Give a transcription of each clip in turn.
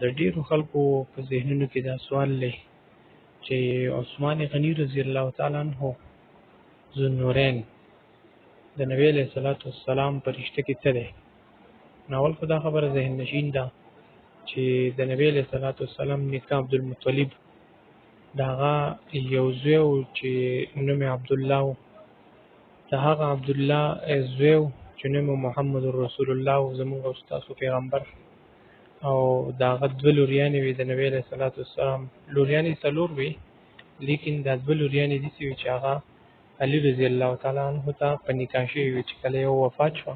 د ډیرو خلکو په ذهنونو کې دا سوال دی چې عثمان غني رضی الله تعالی عنہ ذوالنورین د نبی علیہ الصلوۃ والسلام په رشته کې څه دی؟ ناول خو دا خبره ذهن نشین ده چې د نبی علیہ الصلوۃ والسلام نیکه عبدالمطلب داغه یو زوی و چې نوم یې عبدالله و. د هغه عبدالله زوی و چې نوم یې محمد رسول الله و، زموږ او ستاسو پیغمبر. او داغه دوه لوریانې وې د نبی علیہ الصلوۃ والسلام. لوریانې څلور وې، لیکن دا دوه لوریانې داسې وې چې هغه علي رضی الله تعالی عنه ته په نکاح شوې وې چې کله یو وفات شوه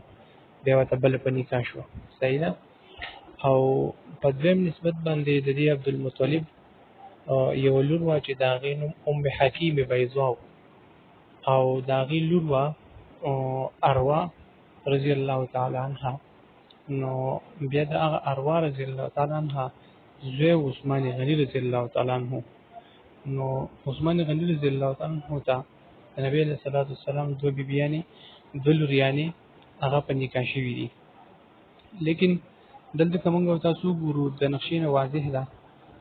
بیا ورته بله په نکاح شوه. صحیح ده. او په دویم نسبت باندې د دې عبدالمطلب یو لور وه چې د هغې نوم ام حکیم بیضا و، او د هغې لور وه اروا رضی الله تعالی عنها. نو بیا د هغه اروا رضی الله تعالی عنها زوی عثمان غني رضی الله تعالی عنه. نو عثمان غني رضی الله تعالی عنه ته د نبی علیہ الصلوۃ والسلام دوه بیبیانې دوه لوریانې هغه په نکاح شوي دي. لیکن دلته که موږ تاسو وګورو د نقشې نه واضح ده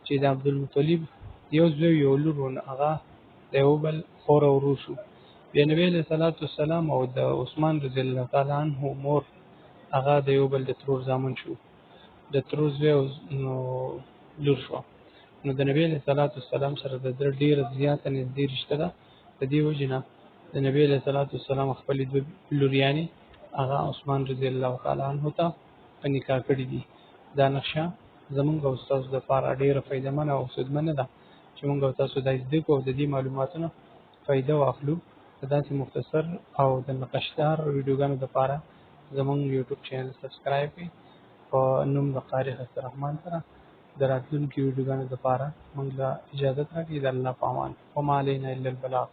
چې د عبدالمطلب یو زوی یو لور و، هغه د یو بل خور او ورور شو. بیا نبی علیہ الصلوۃ والسلام او د عثمان رضی الله تعالی عنه مور هغه د یو بل د ترور زامن شو، د ترور زوی نو لور شو. نو د نبی علیہ الصلوۃ والسلام سره د ده ډېره زیاته نږدې رشته ده. د دې وجې نه د نبی علیہ الصلوۃ والسلام خپلې دوه لوریانې هغه عثمان رضی الله تعالی عنه ته په نکاح کړي دي. دا نقشه زمونږ او ستاسو دپاره ډېره فایدهمنه او سودمنه ده چې مونږ او تاسو دا زده کړو او د دې معلوماتونو فایده واخلو. په داسې مختصر او د نقشدار ویډیوګانو دپاره زمونږ یوټیوب چینل سبسکرایب کړئ. په نوم د قاری خسته رحمان سره د راتلونکي ویډیوګانو دپاره مونږ له اجازت راکړئ. د الله په امان. وما علینا الا البلاغ.